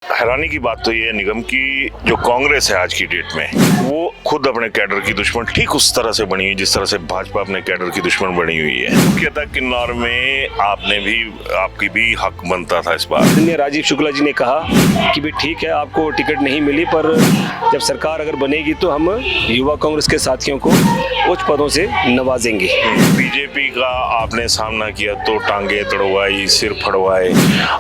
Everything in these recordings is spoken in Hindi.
हैरानी की बात तो ये है निगम की, जो कांग्रेस है आज की डेट में वो खुद अपने कैडर की दुश्मन ठीक उस तरह से बनी हुई जिस तरह से भाजपा अपने कैडर की दुश्मन बनी हुई है। मुख्यतः किन्नौर में आपकी भी हक बनता था इस बार। राजीव शुक्ला जी ने कहा कि भाई ठीक है, आपको टिकट नहीं मिली, पर जब सरकार अगर बनेगी तो हम युवा कांग्रेस के साथियों को उच्च पदों से नवाजेंगे। बीजेपी का आपने सामना किया तो टांगे तड़वाई, सिर फड़वाए,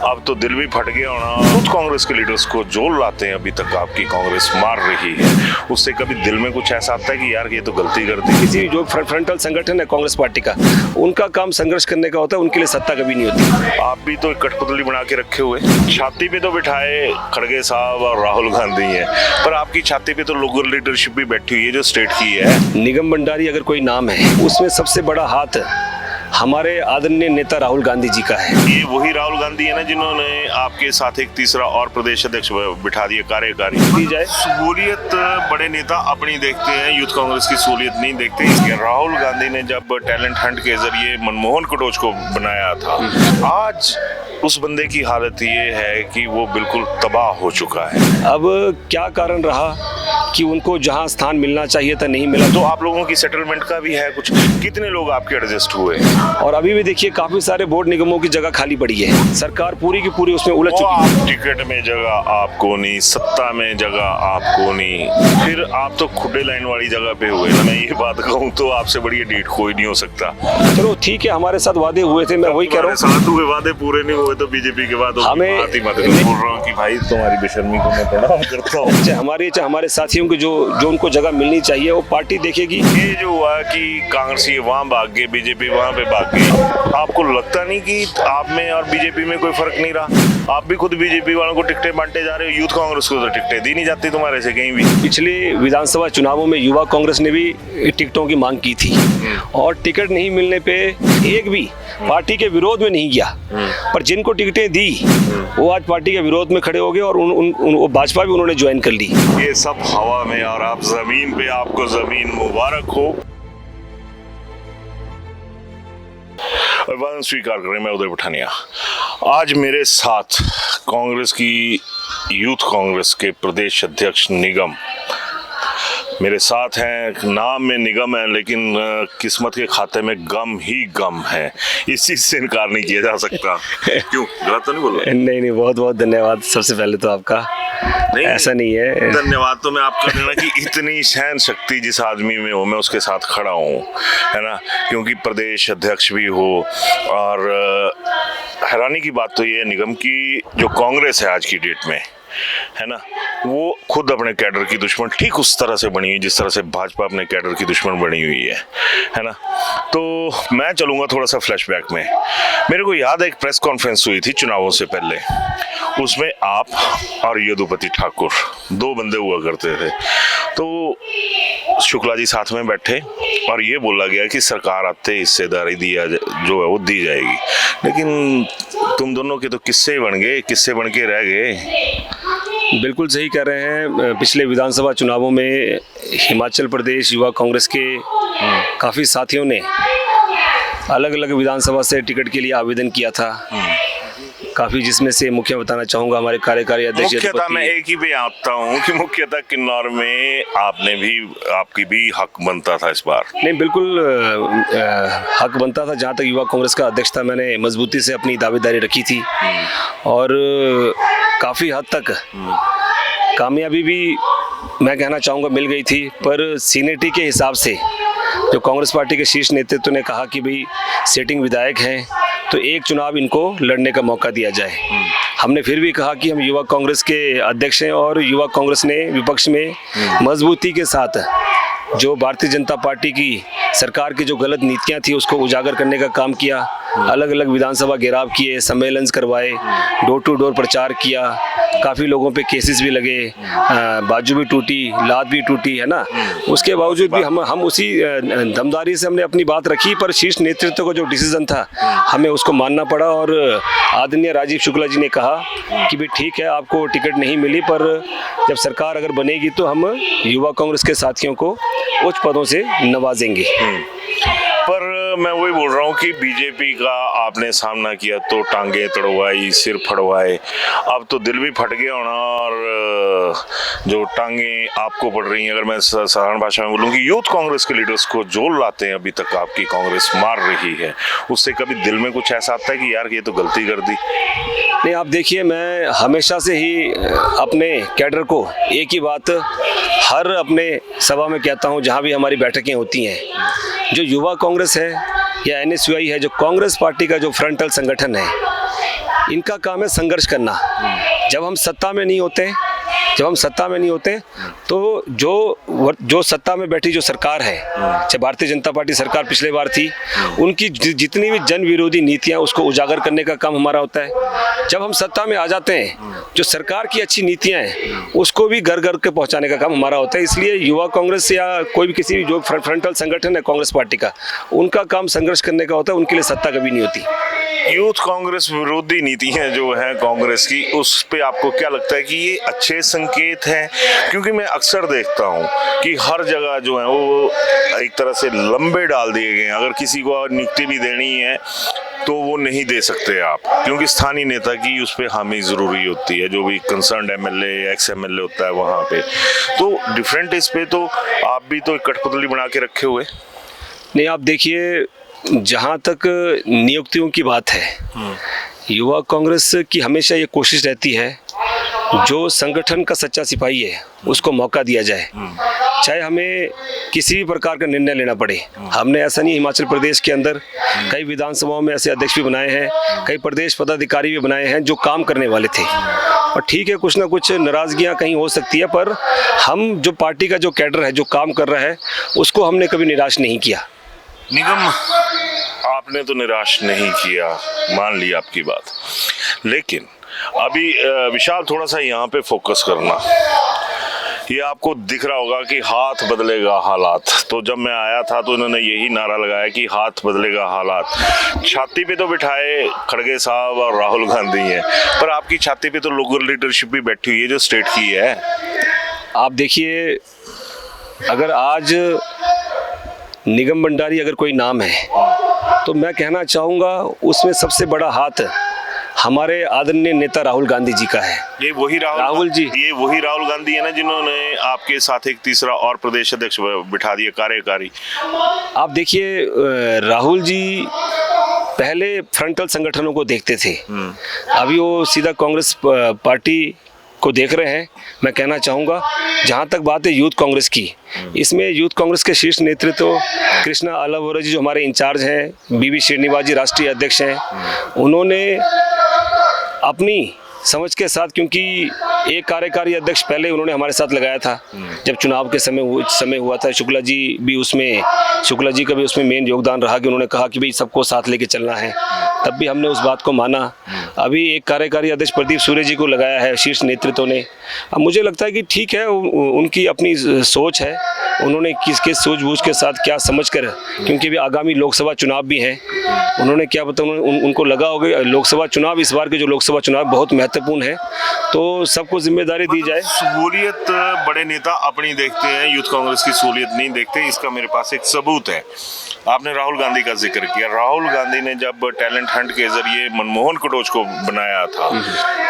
अब तो दिल भी फट गया होना। खुद कांग्रेस के लीडर्स को जो लाते हैं अभी तक आपकी कांग्रेस मार रही है, उससे कभी दिल में कुछ ऐसा आता है कि यार ये तो गलती कर दी? किसी जो फ्रंटल संगठन है कांग्रेस पार्टी का, उनका काम संघर्ष करने का होता है, उनके लिए सत्ता कभी नहीं होती। आप भी तो एक कठपुतली बना के रखे हुए, छाती पे तो बिठाए खड़गे साहब और राहुल गांधी है, पर आपकी छाती पे तो लोकल लीडरशिप भी बैठी हुई है जो स्टेट की है। निगम भंडारी अगर कोई नाम है, उसमें सबसे बड़ा हाथ हमारे आदरणीय नेता राहुल गांधी जी का है। ये वही राहुल गांधी है ना जिन्होंने आपके साथ एक तीसरा और प्रदेश अध्यक्ष बिठा दिया कार्यकारी दी जाए। सहूलियत बड़े नेता अपनी देखते हैं, यूथ कांग्रेस की सहूलियत नहीं देखते। इसके राहुल गांधी ने जब टैलेंट हंट के जरिए मनमोहन कटोच को बनाया था, आज उस बंदे की हालत ये है कि वो बिल्कुल तबाह हो चुका है। अब क्या कारण रहा कि उनको जहां स्थान मिलना चाहिए था नहीं मिला? तो आप लोगों की सेटलमेंट का भी है कुछ, कितने लोग आपके एडजस्ट हुए? और अभी भी देखिए काफी सारे बोर्ड निगमों की जगह खाली पड़ी है, सरकार पूरी की पूरी उसमें उलझ चुकी है। टिकट में जगह आपको नहीं, सत्ता में जगह आपको नहीं, फिर आप तो खुडे लाइन वाली जगह पे हुए ना। मैं ये बात कहूँ तो आपसे बढ़िया डीट कोई नहीं हो सकता। चलो ठीक है, हमारे साथ वादे हुए थे, मैं वही कह रहा हूँ। साथ हुए वादे पूरे नहीं हुए तो बीजेपी के बाद हमें बोल रहा हूँ कि भाई तुम्हारी बेशर्मी को मैं प्रणाम करता हूँ। हमारे साथियों को जो उनको जगह मिलनी चाहिए वो पार्टी देखेगी। ये जो हुआ कि कांग्रेसी वहाँ भाग गए, बीजेपी वहाँ पे भाग गई, आपको लगता नहीं कि आप में और बीजेपी में कोई फर्क नहीं रहा? आप भी खुद बीजेपी वालों को टिकटें बांटते जा रहे हो, यूथ कांग्रेस को तो टिकटें दी नहीं जाती तुम्हारे से कहीं भी। पिछले विधानसभा चुनावों में युवा कांग्रेस ने भी टिकटों की मांग की थी और टिकट नहीं मिलने पे एक भी पार्टी के विरोध में नहीं गया, पर जिनको टिकटें दी वो आज पार्टी के विरोध में खड़े हो गए और वो भाजपा भी उन्होंने ज्वाइन कर ली। ये सब हवा में और आप जमीन पे, आपको जमीन मुबारक हो। अभिवादन स्वीकार करें, मैं उदय पठानिया। आज मेरे साथ कांग्रेस की यूथ कांग्रेस के प्रदेश अध्यक्ष निगम मेरे साथ हैं। नाम में निगम है लेकिन किस्मत के खाते में गम ही गम है, इस चीज से इनकार नहीं किया जा सकता। क्यों, गलत तो नहीं बोल रहा? नहीं, बहुत बहुत धन्यवाद सबसे पहले तो आपका। नहीं, ऐसा नहीं है, धन्यवाद तो मैं आपका देना कि इतनी सहन शक्ति जिस आदमी में हो मैं उसके साथ खड़ा हूँ, है ना, क्योंकि प्रदेश अध्यक्ष भी हो। और हैरानी की बात तो ये है निगम की, जो कांग्रेस है आज की डेट में, है ना, वो खुद अपने कैडर की दुश्मन ठीक उस तरह से बनी हुई जिस तरह से भाजपा अपने कैडर की दुश्मन बनी हुई है ना। तो मैं चलूँगा थोड़ा सा फ्लैशबैक में। मेरे को याद है एक प्रेस कॉन्फ्रेंस हुई थी चुनावों से पहले, उसमें आप और यदुपति ठाकुर दो बंदे हुआ करते थे। तो शुक्ला जी साथ में बैठे और ये बोला गया कि सरकार आते हिस्सेदारी दिया जो है वो दी जाएगी, लेकिन तुम दोनों के तो किस्से बन गए, किस्से बन के रह गए। बिल्कुल सही कह रहे हैं। पिछले विधानसभा चुनावों में हिमाचल प्रदेश युवा कांग्रेस के काफ़ी साथियों ने अलग अलग विधानसभा से टिकट के लिए आवेदन किया था, काफ़ी, जिसमें से मुख्य बताना चाहूँगा हमारे कार्यकारी अध्यक्ष। मुख्यतः मैं एक ही पे आता हूँ कि मुख्यतः किन्नौर में आपकी भी हक बनता था इस बार। नहीं, बिल्कुल हक बनता था। जहाँ तक युवा कांग्रेस का अध्यक्ष था, मैंने मजबूती से अपनी दावेदारी रखी थी और काफ़ी हद तक कामयाबी भी मैं कहना चाहूँगा मिल गई थी। पर सीनियरिटी के हिसाब से जो कांग्रेस पार्टी के शीर्ष नेतृत्व ने कहा कि भाई सिटिंग विधायक हैं तो एक चुनाव इनको लड़ने का मौका दिया जाए। हमने फिर भी कहा कि हम युवा कांग्रेस के अध्यक्ष हैं और युवा कांग्रेस ने विपक्ष में मजबूती के साथ जो भारतीय जनता पार्टी की सरकार की जो गलत नीतियां थी उसको उजागर करने का काम किया। अलग अलग विधानसभा घेराव किए, सम्मेलन करवाए, डोर टू डोर प्रचार किया, काफ़ी लोगों पे केसेस भी लगे, बाजू भी टूटी, लात भी टूटी, है ना। उसके बावजूद भी हम उसी दमदारी से हमने अपनी बात रखी, पर शीर्ष नेतृत्व को जो डिसीजन था हमें उसको मानना पड़ा। और आदरणीय राजीव शुक्ला जी ने कहा कि भाई ठीक है, आपको टिकट नहीं मिली, पर जब सरकार अगर बनेगी तो हम युवा कांग्रेस के साथियों को उच्च पदों से नवाजेंगे। पर मैं वही बोल रहा हूँ कि बीजेपी का आपने सामना किया तो टांगे तड़वाई, सिर फड़वाए, अब तो दिल भी फट गया होना। और जो टांगे आपको पड़ रही हैं, अगर मैं साधारण भाषा में बोलूँ कि यूथ कांग्रेस के लीडर्स को जो लाते हैं अभी तक आपकी कांग्रेस मार रही है, उससे कभी दिल में कुछ ऐसा आता है कि यार ये तो गलती कर दी? नहीं, आप देखिए, मैं हमेशा से ही अपने कैडर को एक ही बात हर अपने सभा में कहता हूं, जहां भी हमारी बैठकें होती हैं, जो युवा कांग्रेस है या एनएसयूआई है, जो कांग्रेस पार्टी का जो फ्रंटल संगठन है, इनका काम है संघर्ष करना। जब हम सत्ता में नहीं होते तो जो सत्ता में बैठी जो सरकार है, चाहे भारतीय जनता पार्टी सरकार पिछले बार थी, उनकी जितनी भी जन विरोधी नीतियां, उसको उजागर करने का काम हमारा होता है। जब हम सत्ता में आ जाते हैं, जो सरकार की अच्छी नीतियां हैं, उसको भी घर घर के पहुंचाने का काम हमारा होता है। इसलिए युवा कांग्रेस या कोई भी किसी भी जो फ्रंटल संगठन है कांग्रेस पार्टी का, उनका काम संघर्ष करने का होता है, उनके लिए सत्ता कभी नहीं होती। यूथ कांग्रेस विरोधी नीतियां जो है कांग्रेस की, उस पे आपको क्या लगता है कि ये अच्छे संकेत हैं? क्योंकि मैं अक्सर देखता हूं कि हर जगह जो है वो एक तरह से लंबे डाल दिए गए हैं। अगर किसी को नियुक्ति भी देनी है तो वो नहीं दे सकते आप, क्योंकि स्थानीय नेता की उस पर हामी जरूरी होती है, जो भी कंसर्न एमएलए एक्स एमएलए होता है वहां पे। तो डिफरेंट इस पे तो आप भी तो कठपुतली बना के रखे हुए। नहीं, आप देखिए, जहाँ तक नियुक्तियों की बात है, युवा कांग्रेस की हमेशा ये कोशिश रहती है, जो संगठन का सच्चा सिपाही है उसको मौका दिया जाए, चाहे हमें किसी भी प्रकार का निर्णय लेना पड़े। हमने ऐसा नहीं, हिमाचल प्रदेश के अंदर कई विधानसभाओं में ऐसे अध्यक्ष भी बनाए हैं, कई प्रदेश पदाधिकारी भी बनाए हैं जो काम करने वाले थे। और ठीक है, कुछ ना कुछ नाराजगियां कहीं हो सकती है, पर हम जो पार्टी का जो कैडर है, जो काम कर रहा है, उसको हमने कभी निराश नहीं किया। निगम, आपने तो निराश नहीं किया, मान ली आपकी बात, लेकिन अभी विशाल थोड़ा सा यहाँ पे फोकस करना। ये आपको दिख रहा होगा कि हाथ बदलेगा हालात। तो जब मैं आया था तो इन्होंने यही नारा लगाया कि हाथ बदलेगा हालात। छाती पे तो बिठाए खड़गे साहब और राहुल गांधी हैं, पर आपकी छाती पे तो लोकल लीडरशिप भी बैठी हुई है जो स्टेट की है। आप देखिए, अगर आज निगम भंडारी अगर कोई नाम है, तो मैं कहना चाहूँगा उसमें सबसे बड़ा हाथ हमारे आदरणीय नेता राहुल गांधी जी का है। ये वही राहुल जी, ये वही राहुल गांधी है ना जिन्होंने आपके साथ एक तीसरा और प्रदेश अध्यक्ष बिठा दिया, कार्यकारी। आप देखिए, राहुल जी पहले फ्रंटल संगठनों को देखते थे, अभी वो सीधा कांग्रेस पार्टी को देख रहे हैं। मैं कहना चाहूँगा, जहाँ तक बात है यूथ कांग्रेस की, इसमें यूथ कांग्रेस के शीर्ष नेतृत्व कृष्णा आलावोरा जी जो हमारे इंचार्ज हैं, बीवी श्रीनिवास जी राष्ट्रीय अध्यक्ष हैं, उन्होंने अपनी समझ के साथ, क्योंकि एक कार्यकारी अध्यक्ष पहले उन्होंने हमारे साथ लगाया था जब चुनाव के समय हुआ था। शुक्ला जी का भी उसमें मेन योगदान रहा कि उन्होंने कहा कि भाई सबको साथ लेके चलना है, तब भी हमने उस बात को माना। अभी एक कार्यकारी अध्यक्ष प्रदीप सूर्य जी को लगाया है शीर्ष नेतृत्व ने। अब मुझे लगता है कि ठीक है, उनकी अपनी सोच है, उन्होंने किस सूझबूझ के साथ क्या समझकर, क्योंकि भी आगामी लोकसभा चुनाव भी हैं, उन्होंने क्या पता उनको लगा होगा लोकसभा चुनाव, इस बार के जो लोकसभा चुनाव बहुत महत्वपूर्ण है, तो सबको जिम्मेदारी दी जाए। सहूलियत बड़े नेता अपनी देखते हैं, यूथ कांग्रेस की सहूलियत नहीं देखते। इसका मेरे पास एक सबूत है। आपने राहुल गांधी का जिक्र किया। राहुल गांधी ने जब टैलेंट हंट के जरिए मनमोहन कटोच को बनाया था,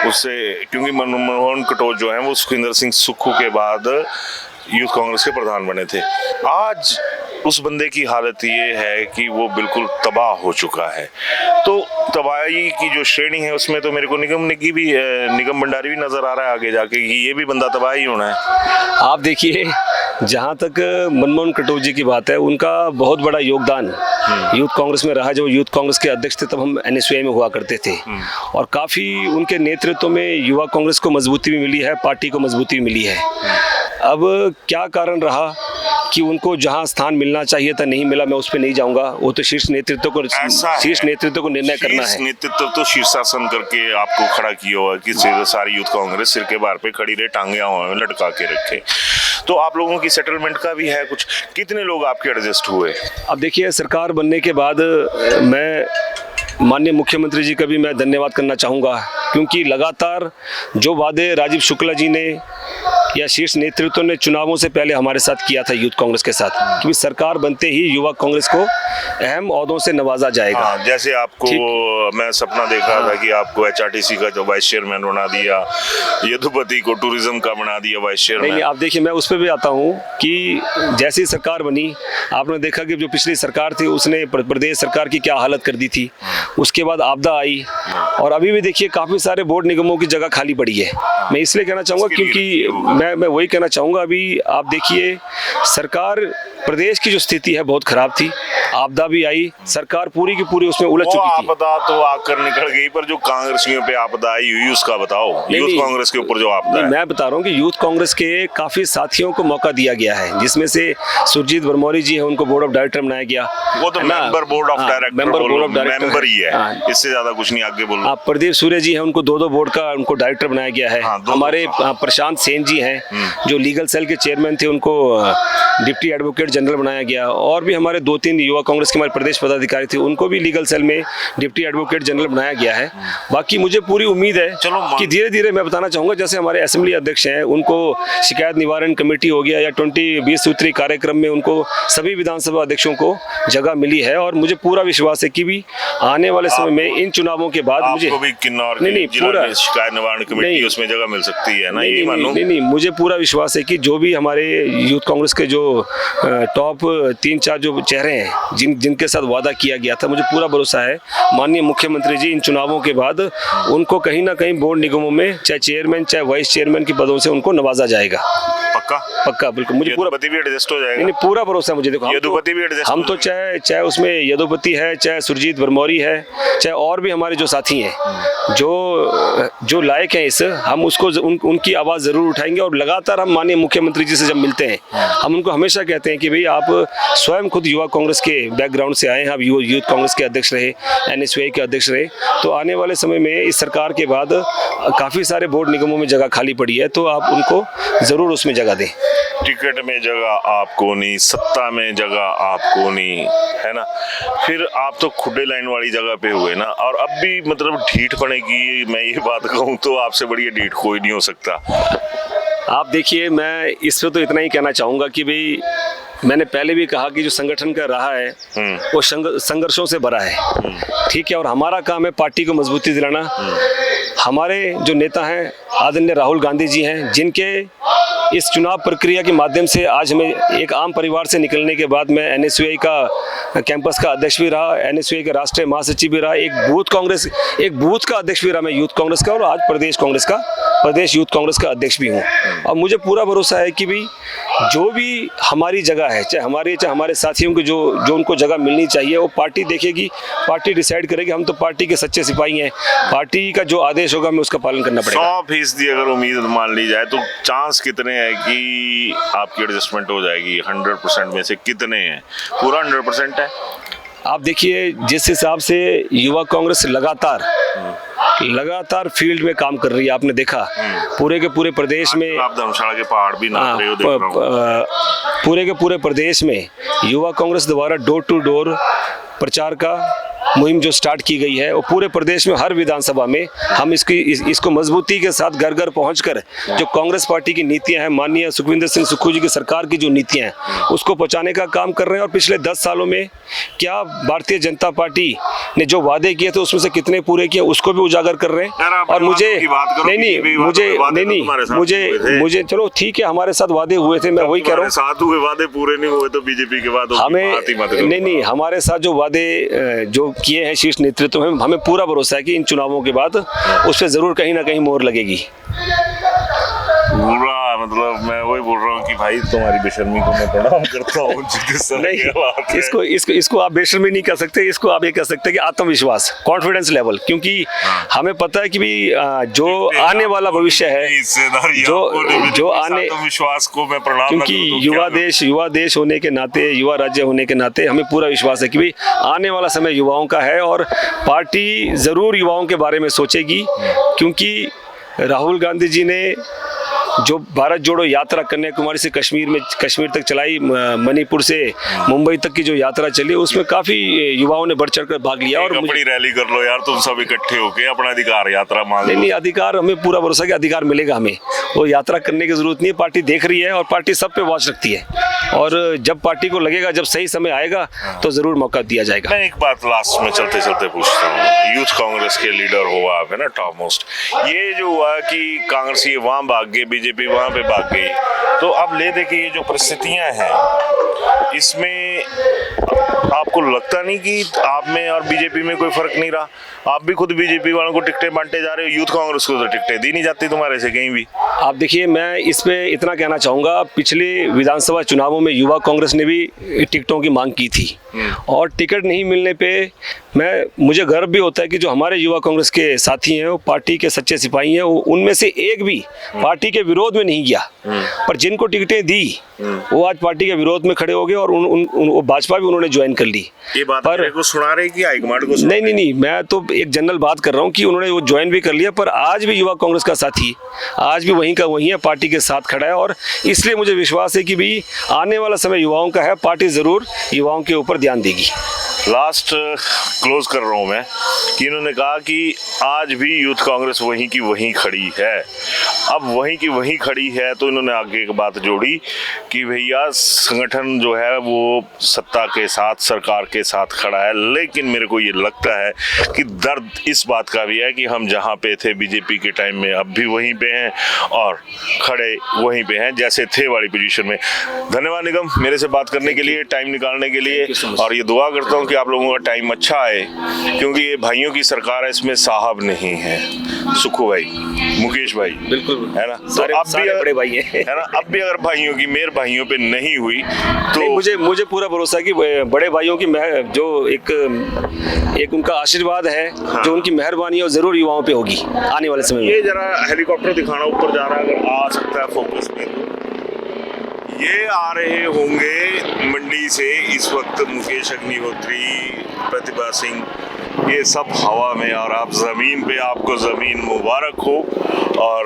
उससे, क्योंकि मनमोहन कटोच जो है वो सुखविंदर सिंह सुक्खू के बाद यूथ कांग्रेस के प्रधान बने थे। आज उस बंदे की हालत ये है कि वो बिल्कुल तबाह हो चुका है। तो तबाही की जो श्रेणी है उसमें तो मेरे को निगम भंडारी भी नजर आ रहा है आगे जाके कि ये भी बंदा तबाह ही होना है। आप देखिए, जहाँ तक मनमोहन कटोच जी की बात है, उनका बहुत बड़ा योगदान यूथ कांग्रेस में रहा। जब यूथ कांग्रेस के अध्यक्ष थे तब हम एनएसयूआई में हुआ करते थे, और काफ़ी उनके नेतृत्व में युवा कांग्रेस को मजबूती भी मिली है, पार्टी को मजबूती भी मिली है। अब क्या कारण रहा कि उनको जहां स्थान मिलना चाहिए था नहीं मिला, मैं उस पर नहीं जाऊंगा, वो तो शीर्ष नेतृत्व को निर्णय करना है। नेतृत्व तो शीर्षासन करके आपको खड़ा किया हुआ कि सारी यूथ कांग्रेस सिर के बार पे खड़ी रहे, टांगे लटका के रखे। तो आप लोगों की सेटलमेंट का भी है कुछ, कितने लोग आपके एडजस्ट हुए? अब देखिए, सरकार बनने के बाद मैं माननीय मुख्यमंत्री जी का भी मैं धन्यवाद करना चाहूँगा, क्योंकि लगातार जो वादे राजीव शुक्ला जी ने या शीर्ष नेतृत्व ने चुनावों से पहले हमारे साथ किया था यूथ कांग्रेस के साथ, क्योंकि सरकार बनते ही युवा कांग्रेस को अहम ओहदों से नवाजा जाएगा। हाँ, जैसे आपको मैं सपना देख रहा था कि आपको एचआरटीसी का जो वाइस चेयरमैन बना दिया, यदुपति को टूरिज्म का बना दिया वाइस चेयरमैन। नहीं, आप देखिए, मैं उस पर भी आता हूँ कि जैसी सरकार बनी, आपने देखा कि जो पिछली सरकार थी उसने प्रदेश सरकार की क्या हालत कर दी थी। उसके बाद आपदा आई और अभी भी देखिए काफ़ी सारे बोर्ड निगमों की जगह खाली पड़ी है। मैं इसलिए कहना चाहूँगा क्योंकि मैं वही कहना चाहूँगा, अभी आप देखिए सरकार, प्रदेश की जो स्थिति है बहुत खराब थी, आपदा भी आई, सरकार पूरी की पूरी उसमें उलझ चुकी थी। आपदा तो आकर निकल गई, पर जो कांग्रेसियों पे आपदा आई हुई उसका बताओ। यूथ कांग्रेस के ऊपर जो आपदा है। मैं बता रहा हूँ कि यूथ कांग्रेस के काफी साथियों को मौका दिया गया है, जिसमें से सुरजीत बरमौरी जी है, उनको बोर्ड ऑफ डायरेक्टर बनाया गया। वो तो member board of director, member ही है, इससे ज्यादा कुछ नहीं, आगे बोलो। आप प्रदीप सूर्य जी हैं, उनको दो बोर्ड का उनको डायरेक्टर बनाया गया है। हमारे प्रशांत सेन जी हैं, जो लीगल सेल के चेयरमैन थे, उनको डिप्टी एडवोकेट जनरल बनाया गया। और भी हमारे 2-3 युवा कांग्रेस के हमारे प्रदेश पदाधिकारी थे, उनको भी लीगल सेल में डिप्टी एडवोकेट जनरल बनाया गया है। बाकी मुझे पूरी उम्मीद है कि धीरे धीरे, मैं बताना चाहूँगा, जैसे हमारे असेंबली अध्यक्ष हैं, उनको शिकायत निवारण कमेटी हो गया या 20 सूत्री कार्यक्रम में उनको सभी विधानसभा अध्यक्षों को जगह मिली है। और मुझे पूरा विश्वास है कि भी आने वाले समय में इन चुनावों के बाद मुझे पूरा शिकायत निवारण कमेटी उसमें जगह मिल सकती है ना, ये मानो। नहीं, मुझे पूरा विश्वास है कि जो भी हमारे यूथ कांग्रेस के जो टॉप 3-4 जो चेहरे हैं, जिनके साथ वादा किया गया था, मुझे पूरा भरोसा है माननीय मुख्यमंत्री जी इन चुनावों के बाद उनको कहीं ना कहीं बोर्ड निगमों में चाहे चेयरमैन चाहे वाइस चेयरमैन की पदों से उनको नवाजा जाएगा। पक्का बिल्कुल, मुझे पूरा भी एडजस्ट हो जाएगा। नहीं, पूरा भरोसा है मुझे। देखो, यदुपति भी एडजस्ट, हम तो चाहे उसमें यदुपति है, चाहे सुरजीत बरमौरी है, चाहे और भी हमारे जो साथी हैं जो लायक हैं, इस हम उसको उनकी आवाज़ ज़रूर उठाएंगे। और लगातार हम माननीय मुख्यमंत्री जी से जब मिलते हैं, हम उनको हमेशा कहते हैं कि भाई आप स्वयं खुद युवा कांग्रेस के बैकग्राउंड से आए हैं, आप यूथ कांग्रेस के अध्यक्ष रहे, NSUI के अध्यक्ष रहे, तो आने वाले समय में इस सरकार के बाद काफ़ी सारे बोर्ड निगमों में जगह खाली पड़ी है, तो आप उनको ज़रूर उसमें जगह दें। टिकट में जगह आपको नहीं, सत्ता में जगह आपको नहीं, है ना। फिर आप तो खुडे लाइन वाली जगह पे हुए ना, और अब भी मतलब ढीठ पड़ेगी। मैं ये बात कहूँ तो आपसे बढ़िया ढीठ कोई नहीं हो सकता। आप देखिए, मैं इस पे तो इतना ही कहना चाहूँगा कि भाई, मैंने पहले भी कहा कि जो संगठन का रहा है वो संघर्षों से भरा है, ठीक है। और हमारा काम है पार्टी को मजबूती दिलाना। हमारे जो नेता हैं आदरणीय राहुल गांधी जी हैं, जिनके इस चुनाव प्रक्रिया के माध्यम से आज हमें एक आम परिवार से निकलने के बाद मैं NSUI का कैंपस का अध्यक्ष भी रहा, NSUI का राष्ट्रीय महासचिव भी रहा, एक बूथ का अध्यक्ष भी रहा मैं यूथ कांग्रेस का, और आज प्रदेश यूथ कांग्रेस का अध्यक्ष भी हूँ। और मुझे पूरा भरोसा है कि भी जो भी हमारी जगह है, चाहे हमारे साथियों की जो उनको जगह मिलनी चाहिए, वो पार्टी देखेगी, पार्टी डिसाइड करेगी। हम तो पार्टी के सच्चे सिपाही हैं, पार्टी का जो आदेश होगा हमें उसका पालन करना पड़ेगा। 100% अगर उम्मीद मान ली जाए तो चांस कितने हैं कि आपकी एडजस्टमेंट हो जाएगी? 100% में से कितने हैं? पूरा 100% है? आप देखिए, जिस हिसाब से युवा कांग्रेस लगातार फील्ड में काम कर रही है, आपने देखा पूरे के पूरे प्रदेश में, आप धर्मशाला के पहाड़ भी नाप रहे हो, देख रहा हूं। पूरे के पूरे प्रदेश में युवा कांग्रेस द्वारा डोर टू डोर प्रचार का मुहिम जो स्टार्ट की गई है, वो पूरे प्रदेश में हर विधानसभा में हम इसको मजबूती के साथ घर घर पहुंचकर जो कांग्रेस पार्टी की नीतियां हैं, माननीय सुखविंदर सिंह सुक्खू जी की सरकार की जो नीतियां हैं, उसको पहुंचाने का काम कर रहे हैं। और पिछले 10 सालों में क्या भारतीय जनता पार्टी ने जो वादे किए थे उसमें से कितने पूरे किए, उसको भी उजागर कर रहे हैं। और मुझे चलो ठीक है, हमारे साथ वादे हुए थे, मैं वही कह रहा हूँ, साथ हुए वादे पूरे नहीं हुए तो बीजेपी के बाद हमें हमारे साथ जो वादे जो किए हैं शीर्ष नेतृत्व में, हमें पूरा भरोसा है कि इन चुनावों के बाद उस पर जरूर कहीं ना कहीं मोहर लगेगी। पूरा मतलब मैं वही बोल रहा हूँ कि भाई तुम्हारी बेशर्मी को मैं प्रणाम करता हूँ। नहीं, इसको आप बेशर्मी नहीं कह सकते, इसको आप ये कह सकते हैं कि आत्मविश्वास, कॉन्फिडेंस लेवल, क्योंकि हमें पता है कि भी जो आने वाला भविष्य है, जो आने विश्वास को मैं प्रणाम, क्योंकि युवा देश होने के नाते, युवा राज्य होने के नाते हमें पूरा विश्वास है कि भाई आने वाला समय युवाओं का है, और पार्टी जरूर युवाओं के बारे में सोचेगी, क्योंकि राहुल गांधी जी ने जो भारत जोड़ो यात्रा कन्याकुमारी से कश्मीर तक चलाई, मणिपुर से मुंबई तक की जो यात्रा चली, उसमें काफी युवाओं ने बढ़ चढ़कर भाग लिया। और बड़ी रैली कर लो यार तुम सब इकट्ठे होके, अपना अधिकार यात्रा मांग लो। नहीं, अधिकार, हमें पूरा भरोसा कि अधिकार मिलेगा। हमें वो यात्रा करने की जरूरत नहीं है, पार्टी देख रही है और पार्टी सब पे वॉच रखती है, और जब पार्टी को लगेगा, जब सही समय आएगा तो जरूर मौका दिया जाएगा। मैं एक बात लास्ट में चलते चलते पूछता हूँ, यूथ कांग्रेस के लीडर हो आप, है ना, टॉप मोस्ट, ये जो हुआ कि कांग्रेस ये वहां भाग गए, बीजेपी वहां पे भाग गई, तो अब ले दे के ये जो परिस्थितियां हैं, इसमें आपको लगता नहीं कि आप में और बीजेपी में कोई फर्क नहीं रहा? आप भी खुद बीजेपी वालों को टिकटें बांटते जा रहे हो, यूथ कांग्रेस को तो टिकटें दी नहीं जाती तुम्हारे से कहीं भी। आप देखिए, मैं इसमें इतना कहना चाहूँगा, पिछले विधानसभा चुनावों में युवा कांग्रेस ने भी टिकटों की मांग की थी, और टिकट नहीं मिलने पे मुझे गर्व भी होता है कि जो हमारे युवा कांग्रेस के साथी हैं, वो पार्टी के सच्चे सिपाही हैं, उनमें से एक भी पार्टी के विरोध में नहीं गया। पर जिनको टिकटें दी वो आज पार्टी के विरोध में खड़े हो गए, और उन भाजपा भी उन्होंने ज्वाइन कर ली। ये बात पर मेरे को सुना रहे कि हाईकमांड को? नहीं, मैं तो एक जनरल बात कर रहा हूँ कि उन्होंने वो ज्वाइन भी कर लिया, पर आज भी युवा कांग्रेस का साथी आज भी वहीं का वहीं है, पार्टी के साथ खड़ा है। और इसलिए मुझे विश्वास है कि भाई आने वाला समय युवाओं का है, पार्टी जरूर युवाओं के ऊपर ध्यान देगी। लास्ट क्लोज कर रहा हूं मैं कि इन्होंने कहा कि आज भी यूथ कांग्रेस वहीं की वहीं खड़ी है। अब वहीं की वहीं खड़ी है तो इन्होंने आगे एक बात जोड़ी कि भैया संगठन जो है वो सत्ता के साथ, सरकार के साथ खड़ा है, लेकिन मेरे को ये लगता है कि दर्द इस बात का भी है कि हम जहाँ पे थे बीजेपी के टाइम में अब भी वहीं पे हैं और खड़े वहीं पे हैं जैसे थे वाली पोजीशन में। धन्यवाद निगम, मेरे से बात करने के लिए, टाइम निकालने के लिए, और ये दुआ करता हूँ कि आप लोगों का टाइम अच्छा आए, क्योंकि ये भाइयों की सरकार है, इसमें साहब नहीं है। सुखू भाई, मुकेश भाई, बिल्कुल, है ना, सारे, तो अब भी बड़े भाई हैं, है ना, अब भी अगर भाइयों की मेहर भाइयों पे नहीं हुई तो मुझे पूरा भरोसा है कि बड़े भाइयों की जो एक उनका आशीर्वाद है, हाँ। जो उनकी मेहरबानी है, वो जरूर युवाओं पे होगी आने वाले समय में। ये जरा हेलीकॉप्टर दिखाना ऊपर जा रहा है, अगर आ सकता है फोकस में तो। ये आ रहे होंगे मंडी से इस वक्त मुकेश अग्निहोत्री, प्रतिभा सिंह, ये सब हवा में, और आप जमीन पे, आपको जमीन मुबारक हो, और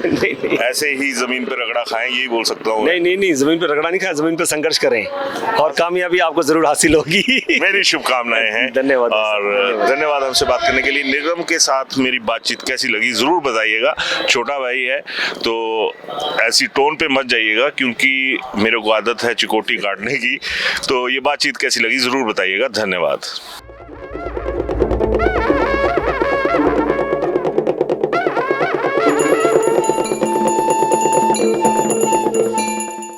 नहीं, ऐसे ही जमीन पे रगड़ा खाएं, यही बोल सकता हूँ। नहीं, जमीन पे रगड़ा नहीं खाया, जमीन पे संघर्ष करें और कामयाबी आपको जरूर हासिल होगी। मेरी शुभकामनाएं हैं। धन्यवाद, और धन्यवाद हमसे बात करने के लिए। निगम के साथ मेरी बातचीत कैसी लगी जरूर बताइएगा, छोटा भाई है तो ऐसी टोन पे मत जाइएगा, क्योंकि मेरे को आदत है चिकोटी काटने की। तो ये बातचीत कैसी लगी जरूर बताइएगा। धन्यवाद।